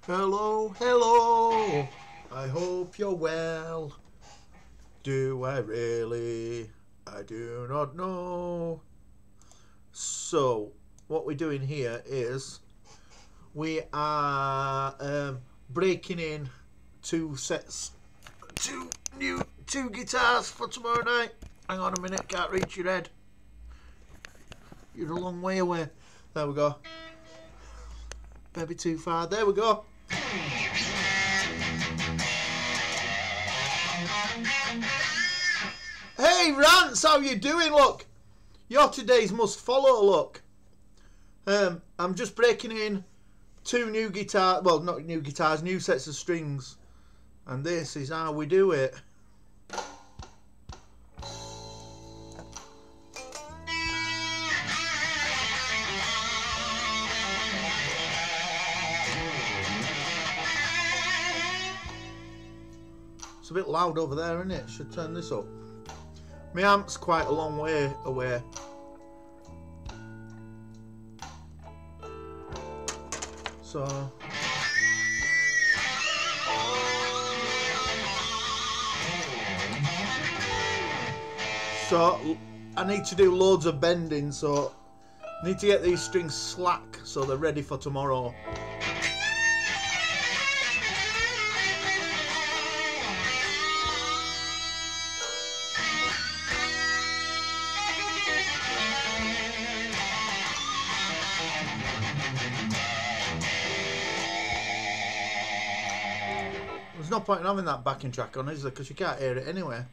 Hello, hello. I hope you're well. Do I really? I do not know. So, what we're doing here is we are breaking in two guitars for tomorrow night. Hang on a minute, can't reach your head. You're a long way away. There we go. Maybe too far. There we go. Hey Rance, how you doing? Look, your today's must follow. Look, I'm just breaking in two new guitars. Well, not new guitars, new sets of strings, and this is how we do it. It's a bit loud over there, isn't it? Should turn this up. My amp's quite a long way away. So I need to do loads of bending, so I need to get these strings slack so they're ready for tomorrow. There's no point in having that backing track on, is there? Because you can't hear it anyway.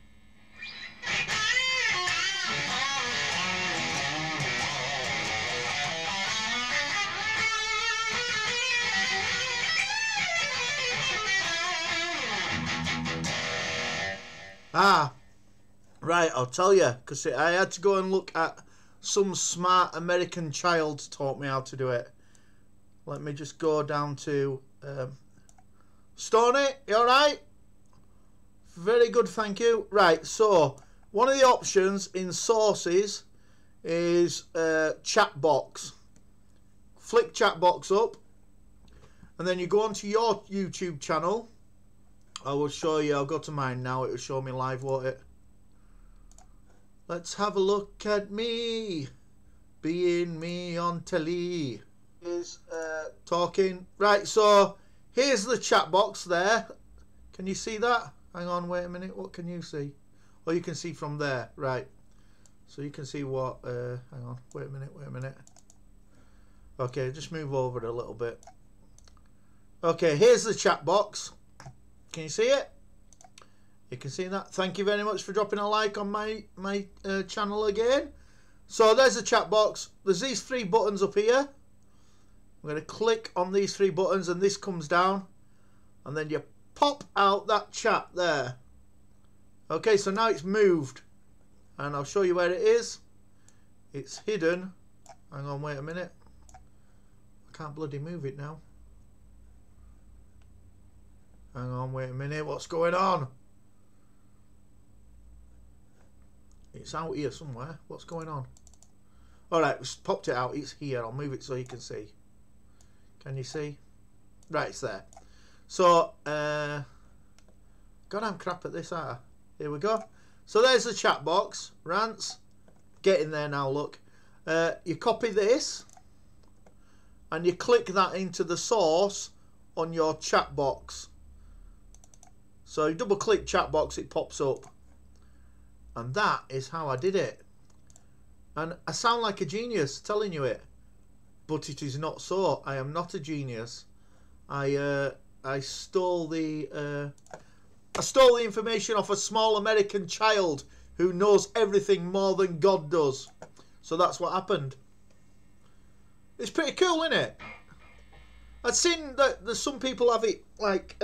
Ah, right, I'll tell you, because I had to go and look at some smart American child taught me how to do it. Let me just go down to Stoney, you alright? Very good, thank you. Right, so one of the options in sources is chat box. Flick chat box up, and then you go onto your YouTube channel. I will show you. I'll go to mine now. It will show me live, won't it? Let's have a look at me being me on telly. Is talking. Right, so here's the chat box there. Can you see that? Hang on, wait a minute. What can you see? Oh, you can see from there. Right. So you can see what... hang on. Wait a minute. Okay, just move over a little bit. Okay, here's the chat box. Can you see it? You can see that. Thank you very much for dropping a like on my channel again. So there's the chat box. There's these three buttons up here. I'm going to click on these three buttons and this comes down. And then you pop out that chat there. Okay, so now it's moved. And I'll show you where it is. It's hidden. Hang on, wait a minute. I can't bloody move it now. Hang on, wait a minute. What's going on? It's out here somewhere. What's going on? Alright, just popped it out. It's here. I'll move it so you can see. Can you see? Right, it's there. So, God, I'm crap at this, aren't I? Here we go. So there's the chat box. Rants. Get in there now, look. You copy this. And you click that into the source on your chat box. So you double click chat box, it pops up. And that is how I did it. And I sound like a genius telling you it. But it is not so. I am not a genius. I stole the information off a small American child who knows everything more than God does. So that's what happened. It's pretty cool, isn't it? I'd seen that there's some people have it like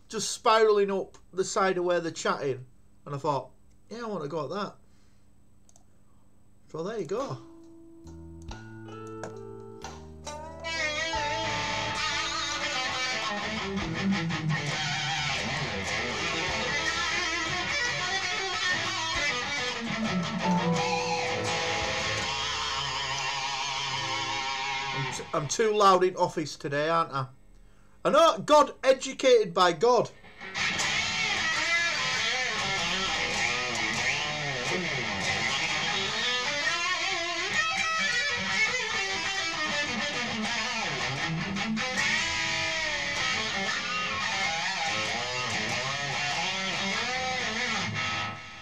just spiraling up the side of where they're chatting, and I thought, yeah, I want to go at that. So there you go. I'm too loud in office today, aren't I? I know, God, educated by God.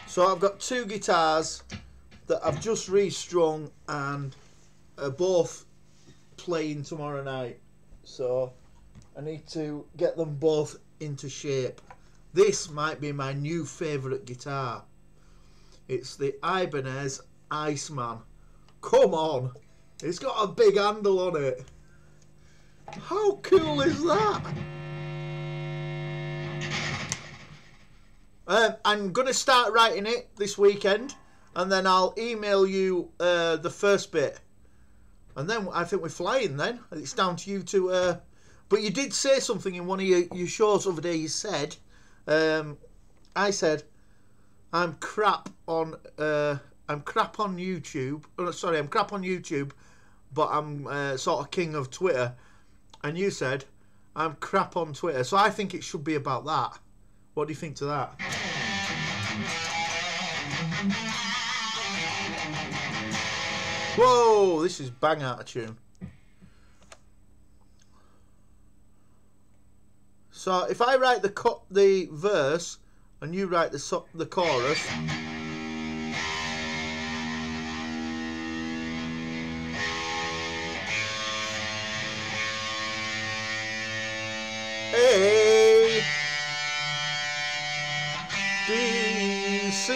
So I've got two guitars that I've just restrung and are both playing tomorrow night. So I need to get them both into shape. This might be my new favourite guitar. It's the Ibanez Iceman. Come on! It's got a big handle on it. How cool is that? I'm going to start writing it this weekend, and then I'll email you the first bit. And then I think we're flying then. It's down to you to... But you did say something in one of your shows the other day. You said... I said, I'm crap on YouTube. Oh, sorry, I'm crap on YouTube, but I'm sort of king of Twitter. And you said, I'm crap on Twitter. So I think it should be about that. What do you think to that? Whoa, this is bang out of tune. So if I write the verse and you write the chorus. A B C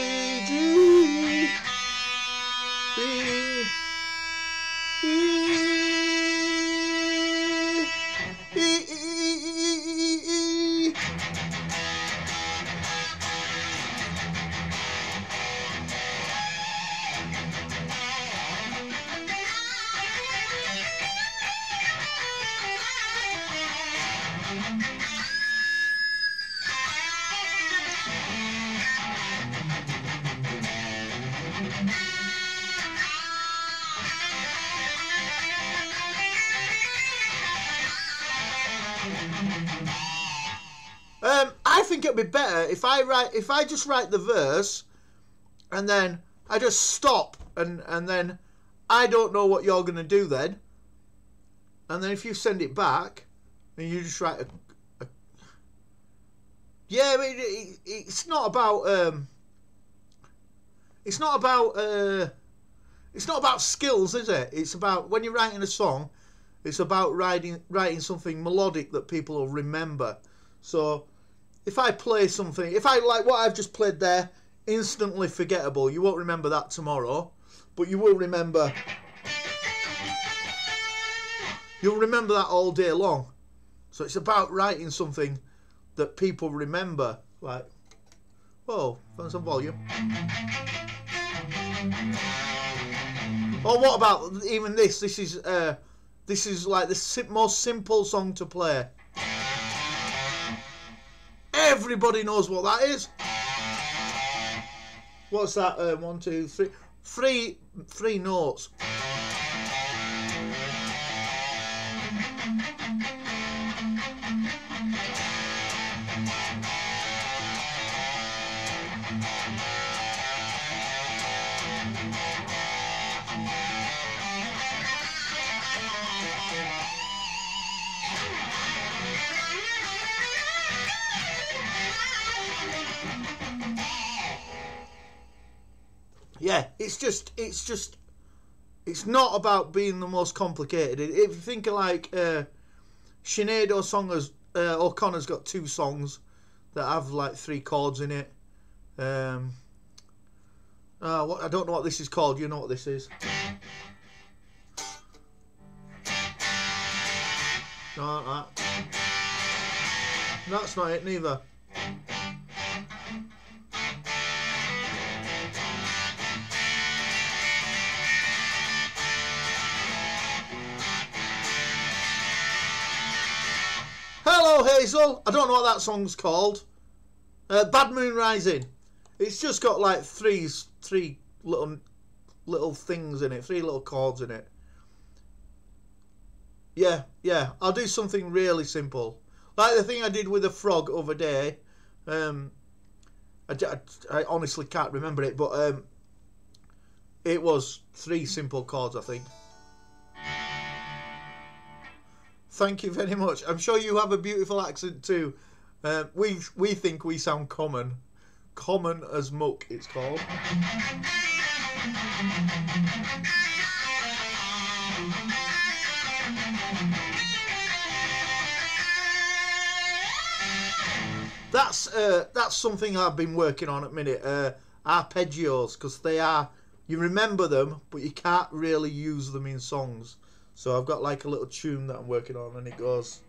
G B E E E E. I think it'd be better if I just write the verse and then I just stop and then I don't know what you're gonna do then, and then if you send it back and you just write a yeah, it's not about it's not about skills, is it? It's about, when you're writing a song, it's about writing something melodic that people will remember. So if I play something, if I like what I've just played there, instantly forgettable, you won't remember that tomorrow, but you will remember. You'll remember that all day long. So it's about writing something that people remember. Like, whoa, find some volume. Or what about even this? This is like the most simple song to play. Everybody knows what that is. What's that? 1, 2, 3. Three notes. Yeah, it's not about being the most complicated. If you think of like Sinead O'Connor's got 2 songs that have like 3 chords in it. I don't know what this is called. You know what this is? No, that's not it neither. Hello Hazel, I don't know what that song's called. Bad Moon Rising. It's just got like three little things in it, 3 little chords in it. Yeah, I'll do something really simple. Like the thing I did with the frog other day. I honestly can't remember it, but it was 3 simple chords, I think. Thank you very much. I'm sure you have a beautiful accent too. We think we sound common. Common as muck, it's called. That's something I've been working on at the minute. Arpeggios, because they are, you remember them, but you can't really use them in songs. So I've got like a little tune that I'm working on, and it goes.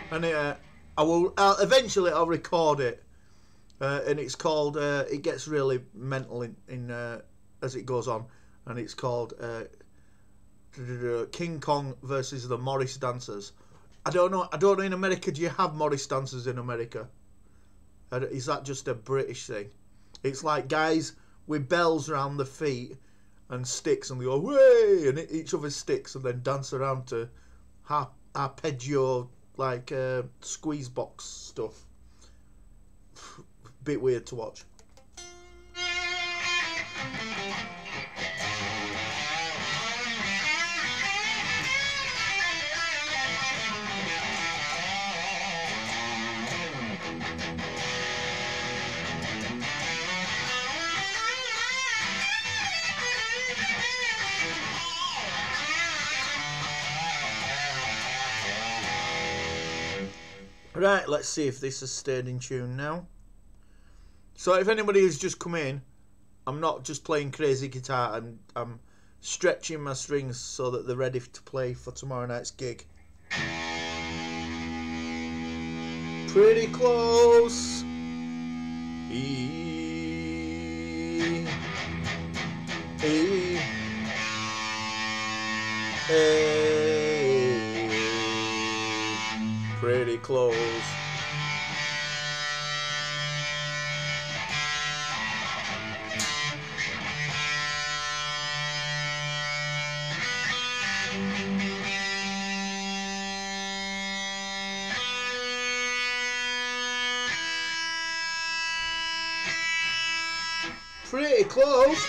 And eventually I'll record it, and it's called. It gets really mental in as it goes on, and it's called King Kong versus the Morris Dancers. I don't know in America. Do you have Morris dancers in America? Is that just a British thing? It's like guys with bells around the feet and sticks, and they go way and hit each other's sticks, and then dance around to arpeggio, like squeeze box stuff. Bit weird to watch. Right, let's see if this has stayed in tune now. So if anybody has just come in, I'm not just playing crazy guitar, I'm stretching my strings so that they're ready to play for tomorrow night's gig. Pretty close. E, A, pretty close. Pretty close.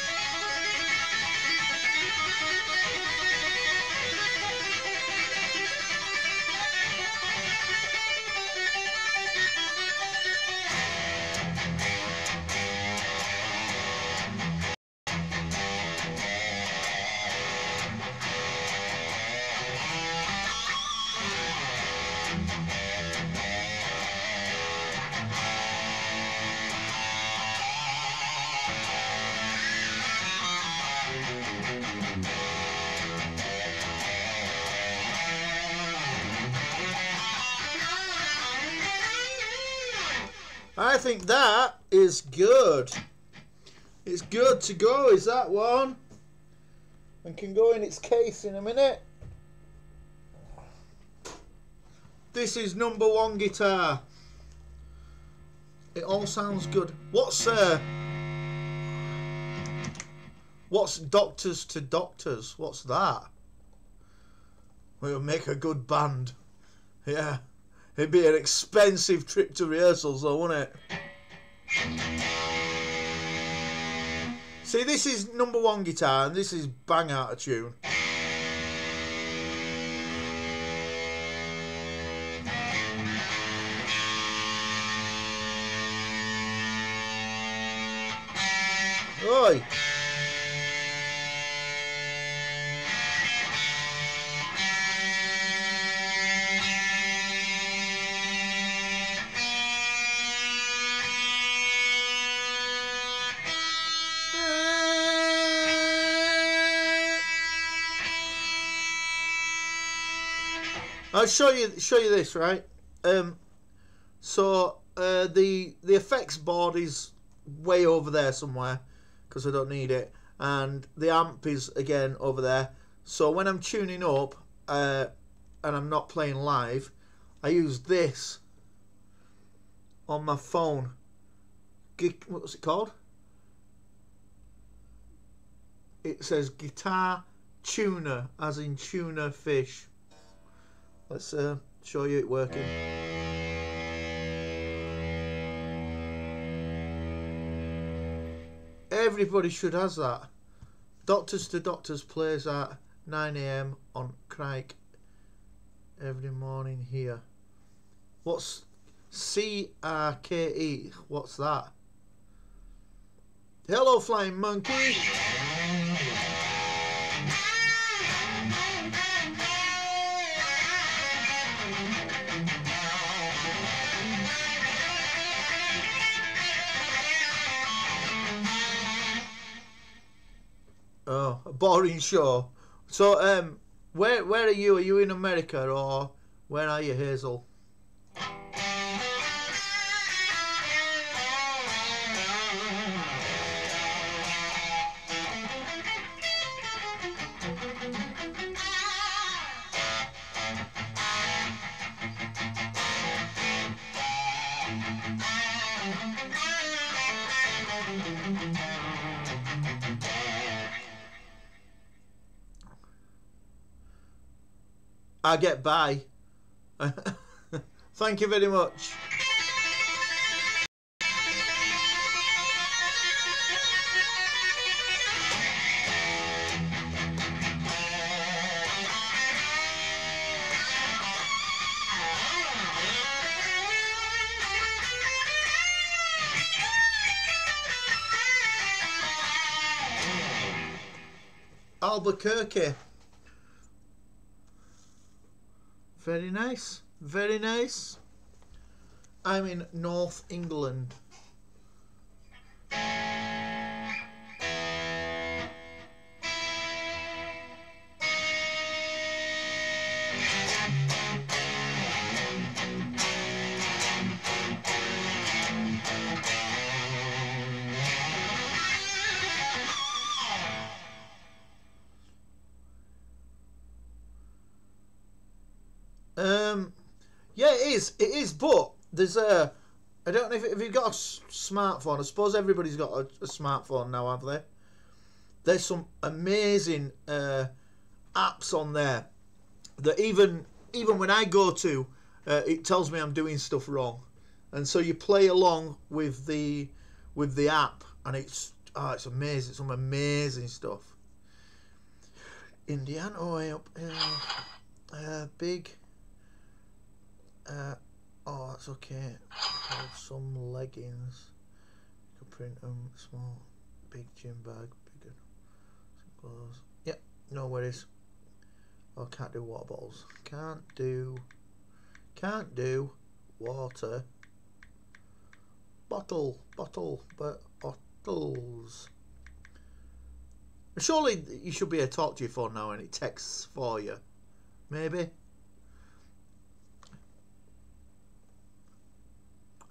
I think that is good. It's good to go, is that one? And can go in its case in a minute. This is #1 guitar. It all sounds good. What's Doctors to Doctors? What's that? We'll make a good band. Yeah. It'd be an expensive trip to rehearsals though, wouldn't it? See, this is #1 guitar, and this is bang out of tune. Oi! I'll show you this, right? So the effects board is way over there somewhere because I don't need it. and the amp is again over there. So when I'm tuning up and I'm not playing live, I use this on my phone. What's it called? It says Guitar Tuner, as in tuna fish. Let's show you it working. Everybody should have that. Doctors to Doctors plays at 9 AM on Crike every morning here. What's CRKE? What's that? Hello, Flying Monkey. Oh, a boring show. So, where are you? Are you in America or where are you, Hazel? I get by. Thank you very much. Albuquerque. Very nice, very nice. I'm in North England. Yeah, it is, but there's a, I don't know if you've got a smartphone. I suppose everybody's got a smartphone now, have they? There's some amazing apps on there that even when I go to, it tells me I'm doing stuff wrong, and so you play along with the app, and it's amazing, some amazing stuff. Indiana way up big. Oh, that's okay. Have some leggings. You can print them small, big gym bag, bigger. Some clothes. Yep, no worries. Oh, can't do water bottles. Can't do water bottles. Surely you should be able to talk to your phone now and it texts for you. Maybe.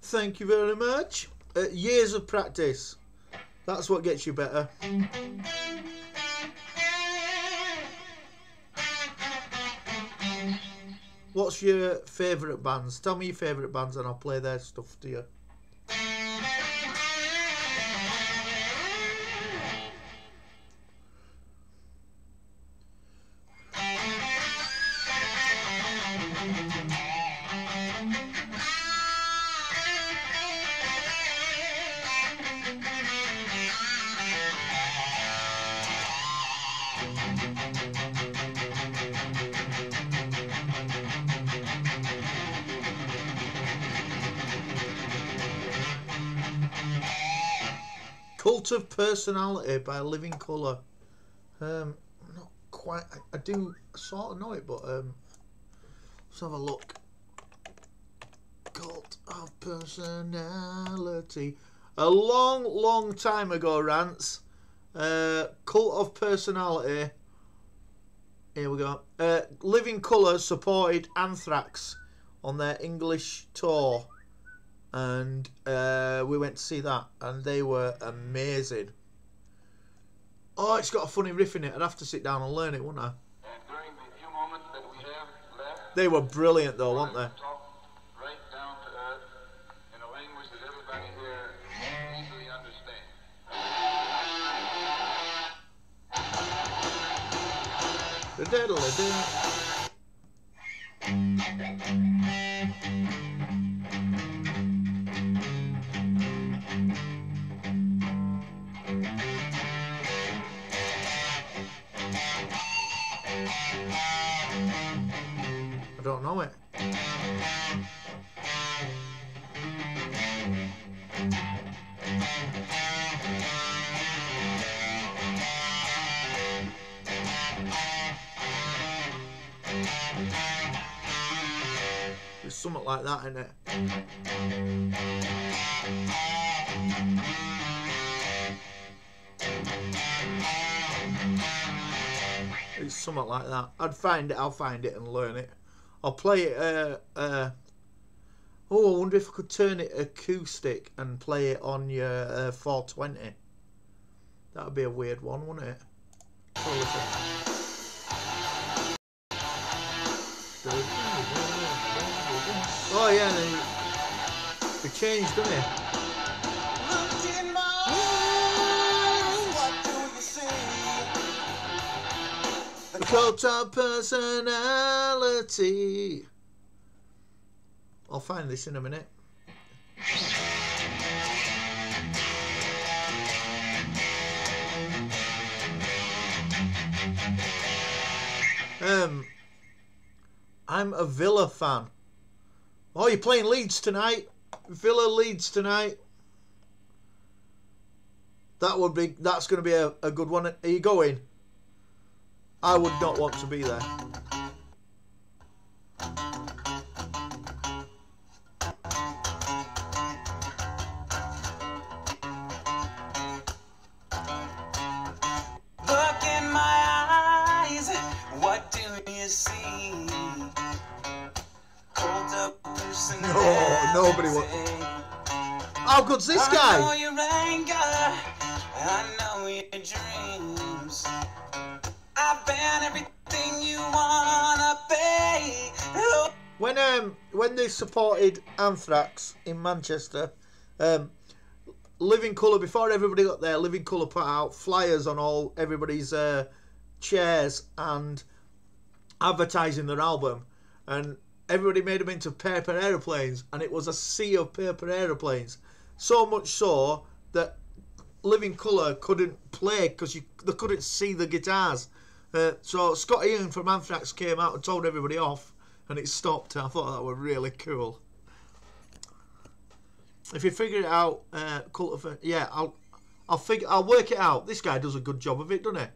Thank you very much. Years of practice. That's what gets you better. What's your favourite bands? Tell me your favourite bands and I'll play their stuff to you. Cult of Personality by Living Colour. Not quite. I do sort of know it, but let's have a look. Cult of Personality. A long time ago, Rants. Cult of Personality. Here we go. Living Colour supported Anthrax on their English tour. And we went to see that, and they were amazing. Oh, it's got a funny riff in it. I'd have to sit down and learn it, wouldn't I? And during the few moments that we have left, They were brilliant though, weren't they? talk right down to earth in a language that everybody here easily understands. I don't know it. There's something like that in it. It's something like that. I'll find it and learn it. I'll play it. Oh, I wonder if I could turn it acoustic and play it on your 420. That would be a weird one, wouldn't it? Oh yeah, they changed, didn't it? Look in my eyes, what do you see? The cult of personality. I'll find this in a minute. I'm a Villa fan. Oh, you're playing Leeds tonight? Villa Leeds tonight. That's going to be a good one. Are you going? I would not want to be there. Look in my eyes, what do you see? Hold up, No, nobody wants. How good's this I know guy? your anger, I know your dreams. I've been everything you wanna be. Oh. When they supported Anthrax in Manchester, Living Colour, before everybody got there, Living Colour put out flyers on all everybody's chairs and advertising their album, and everybody made them into paper aeroplanes, and it was a sea of paper aeroplanes. So much so that Living Colour couldn't play because they couldn't see the guitars. So Scott Ian from Anthrax came out and told everybody off, and it stopped. I thought that was really cool. If you figure it out, yeah, I'll work it out. This guy does a good job of it, doesn't he?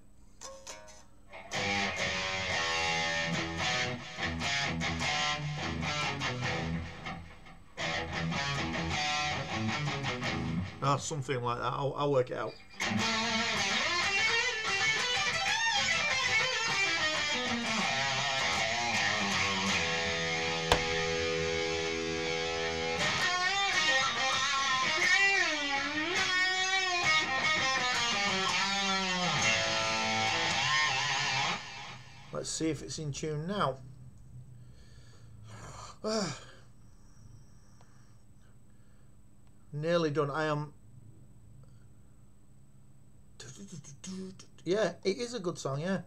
Something like that. I'll work it out. Let's see if it's in tune now. Nearly done. I am. Yeah, it is a good song, yeah.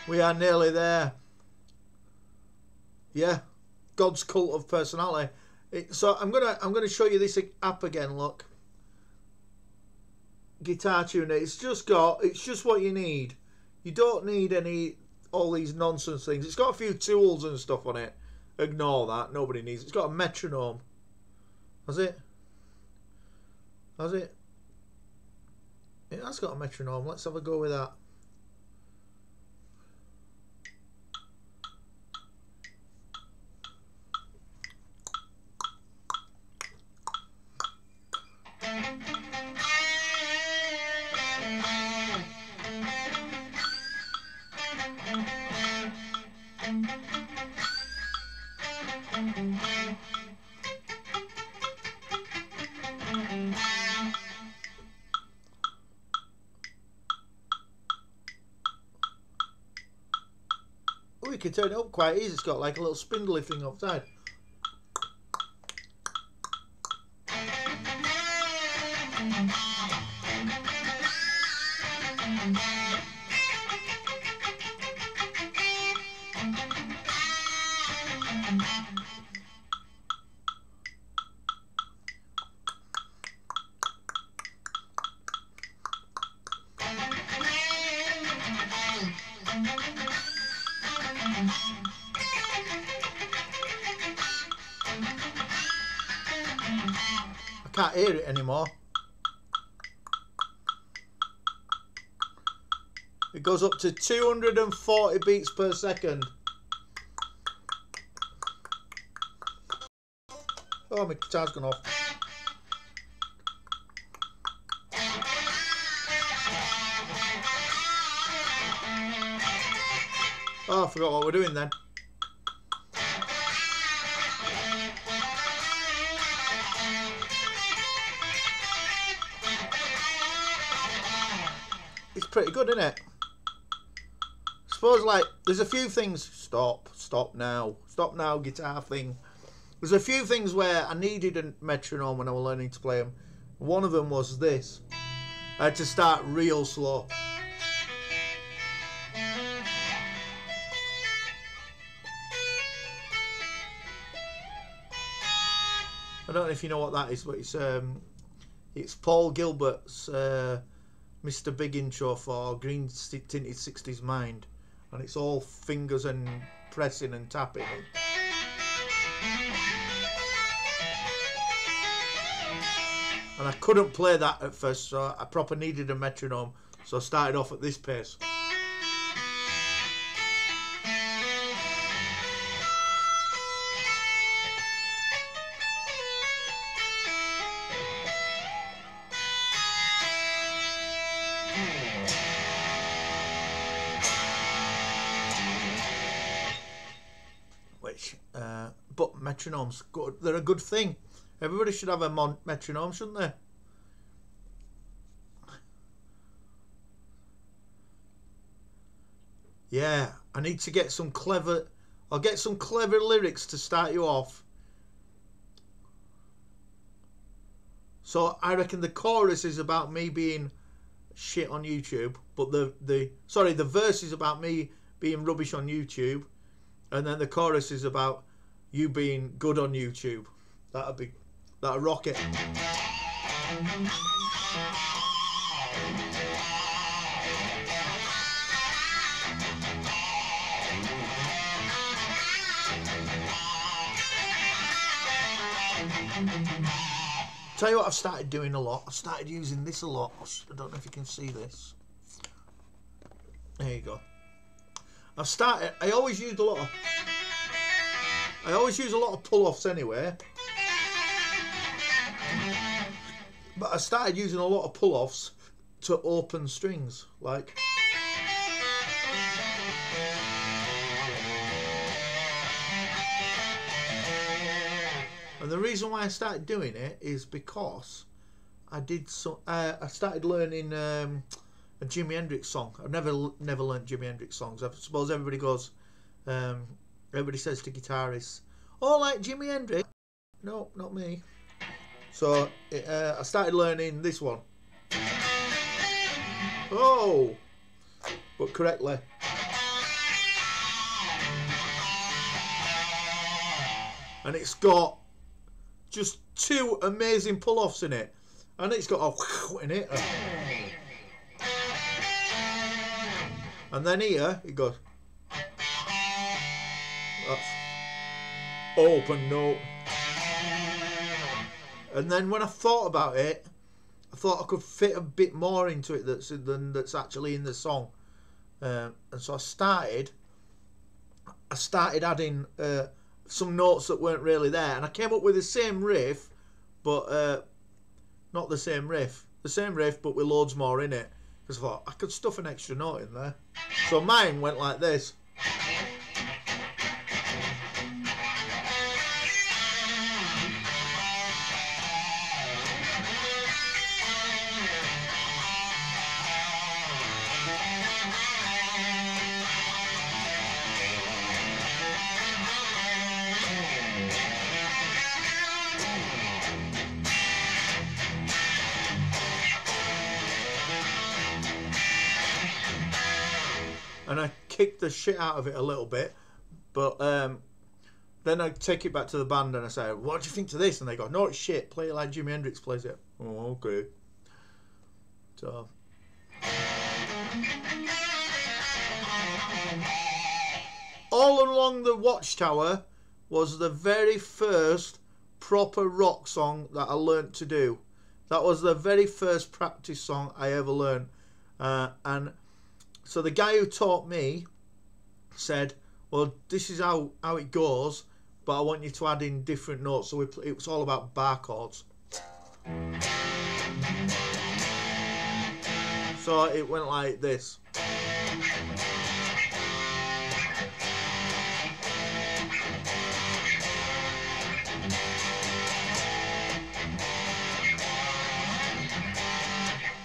We are nearly there. Yeah, God's Cult of Personality. So I'm gonna show you this app again. Look, Guitar Tuner. It's just what you need. You don't need all these nonsense things. It's got a few tools and stuff on it. Ignore that. Nobody needs it. It's got a metronome. Has it? Has it? It has got a metronome. Let's have a go with that. can turn it up quite easy. It's got like a little spindly thing outside. I can't hear it anymore. It goes up to 240 beats per second. Oh, my guitar's gone off. Oh, I forgot what we're doing then. It's pretty good, isn't it? I suppose, like, there's a few things. Stop now, guitar thing. There's a few things where I needed a metronome when I was learning to play them. One of them was this. I had to start real slow. I don't know if you know what that is, but it's Paul Gilbert's Mr. Big intro for Green Tinted 60s Mind, and it's all fingers and pressing and tapping. And I couldn't play that at first, so I proper needed a metronome, so I started off at this pace. But metronomes, they're a good thing. Everybody should have a metronome, shouldn't they? Yeah, I need to get some clever... I'll get some clever lyrics to start you off. So I reckon the chorus is about me being shit on YouTube, but the verse is about me being rubbish on YouTube, and then the chorus is about you being good on YouTube. That'll rock it. Tell you what I've started doing a lot. I've started using this a lot. I don't know if you can see this. There you go. I always use a lot of pull-offs anyway. But I started using a lot of pull-offs to open strings, like. And the reason why I started doing it is because I started learning a Jimi Hendrix song. I've never learned Jimi Hendrix songs. I suppose everybody goes, everybody says to guitarists, "Oh, like Jimi Hendrix." No, not me. So I started learning this one. Oh, but correctly. And it's got just two amazing pull-offs in it, and it's got a in it, and then here it goes. That's open note. And then when I thought about it, I thought I could fit a bit more into it that's actually in the song, and so I started adding some notes that weren't really there, and I came up with the same riff, but not the same riff. The same riff, but with loads more in it. Because I thought I could stuff an extra note in there. So mine went like this. and I kicked the shit out of it a little bit, but then I take it back to the band and I say, what do you think to this? And they go, no, it's shit, play it like Jimi Hendrix plays it. Oh, okay. So All Along the Watchtower was the very first proper rock song that I learnt to do. That was the very first practice song I ever learnt. And so the guy who taught me said, well, this is how it goes, but I want you to add in different notes. So it was all about bar chords. So it went like this.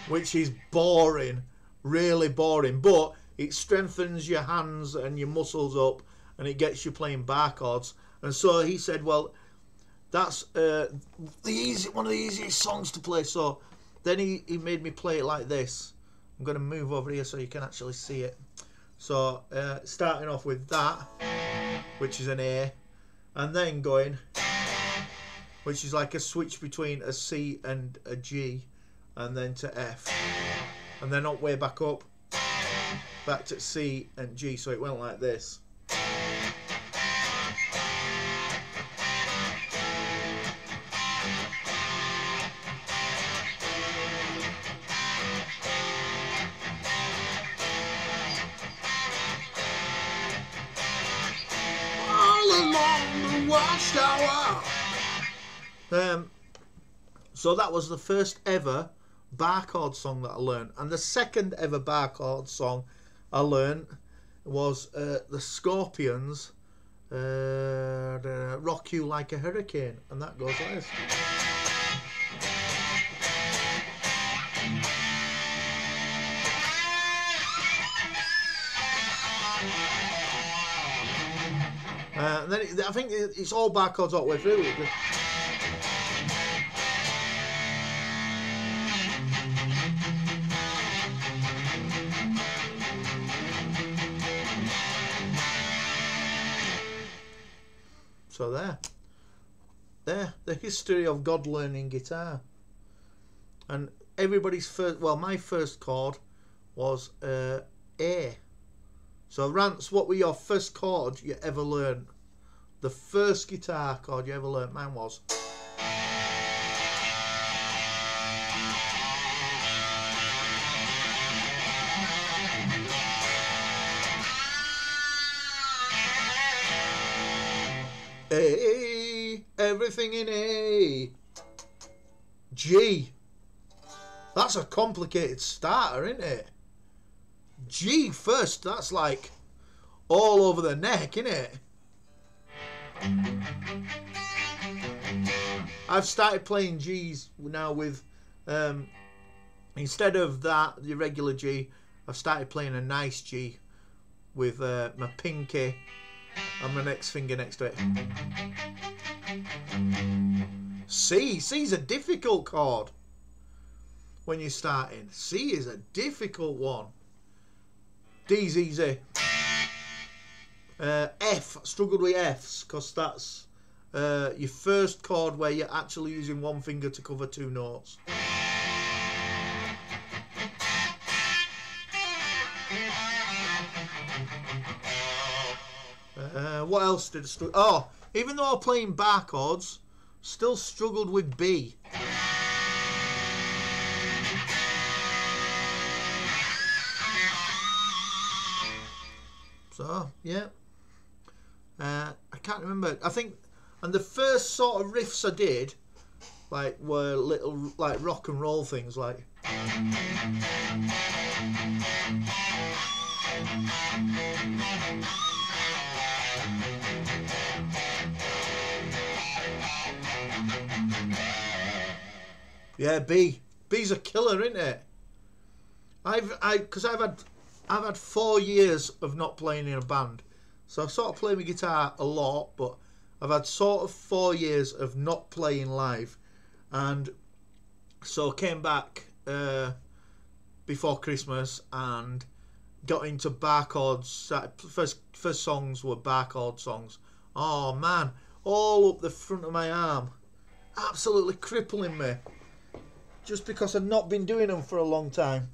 Which is boring, really boring, but it strengthens your hands and your muscles up, and it gets you playing bar chords. And so he said, well, that's one of the easiest songs to play. So then he made me play it like this. I'm going to move over here so you can actually see it. So starting off with that, which is an A, and then going, which is like a switch between a C and a G, and then to F, and then way back up, back to C and G. So it went like this. All along the watchtower. So that was the first ever bar chord song that I learned, and the second ever bar chord song I learned was the Scorpions' "Rock You Like a Hurricane," and that goes like this. And then I think it's all bar chords all the way through. So there, the history of God learning guitar. And everybody's first, well, my first chord was A. So Rance, what were your first chord you ever learned? The first guitar chord you ever learned? Mine was. A, everything in A. G. That's a complicated starter, isn't it? G first, that's like all over the neck, isn't it? I've started playing G's now with, instead of that, the regular G, I've started playing a nice G with my pinky and my next finger next to it. C. C's a difficult chord when you're starting. C is a difficult one. D's easy. F. Struggled with F's because that's your first chord where you're actually using one finger to cover two notes. What else did I struggle? Oh, even though I'm playing bar chords, still struggled with B. So, yeah. I can't remember. I think, and the first sort of riffs I did, like, were little, like, rock and roll things, like. Yeah, B. B's a killer, isn't it? Because I've had 4 years of not playing in a band, so I sort of play my guitar a lot, but I've had sort of 4 years of not playing live, and so I came back before Christmas, and got into bar chords. First songs were bar chord songs. Oh man, all up the front of my arm, absolutely crippling me, just because I've not been doing them for a long time.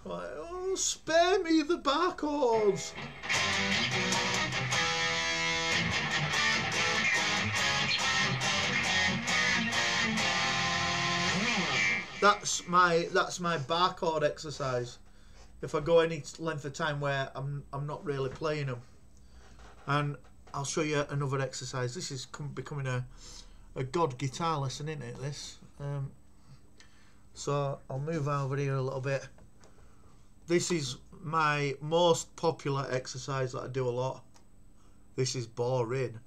Like, oh, spare me the bar chords. That's my bar chord exercise. If I go any length of time where I'm not really playing them, and I'll show you another exercise. This is becoming a god guitar lesson, isn't it? This. So I'll move over here a little bit. This is my most popular exercise that I do a lot. This is boring.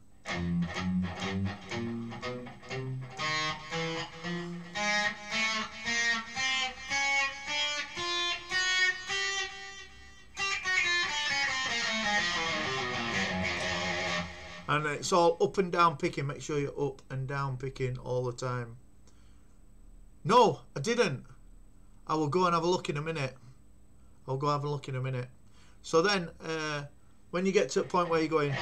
And it's all up and down picking. Make sure you're up and down picking all the time. No, I didn't. I will go and have a look in a minute. I'll go have a look in a minute. So then, when you get to a point where you're going...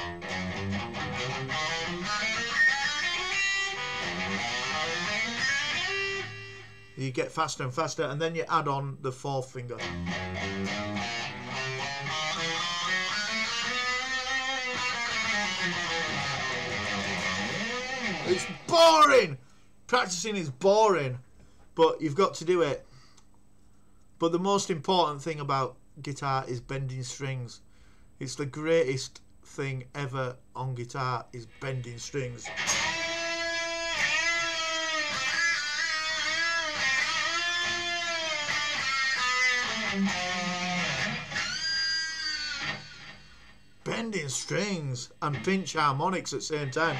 You get faster and faster, and then you add on the fourth finger. It's boring! Practicing is boring, but you've got to do it. But the most important thing about guitar is bending strings. It's the greatest thing ever on guitar, is bending strings. Bending strings and pinch harmonics at the same time.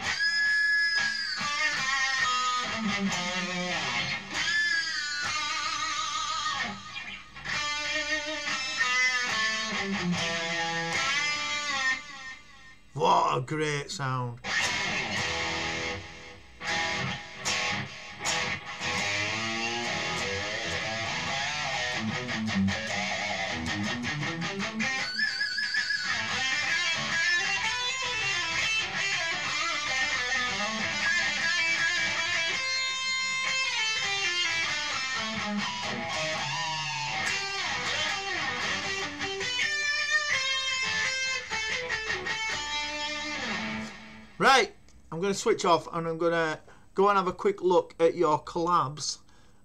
What a great sound. Right, I'm going to switch off and I'm going to go and have a quick look at your collabs,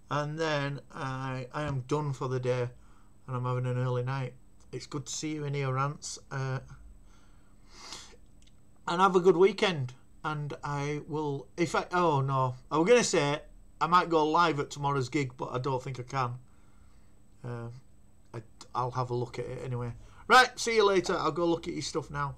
and then I am done for the day and I'm having an early night. It's good to see you in here, Rants, and have a good weekend. And I will, oh no, I was going to say I might go live at tomorrow's gig, but I don't think I can. I'll have a look at it anyway. Right, see you later. I'll go look at your stuff now.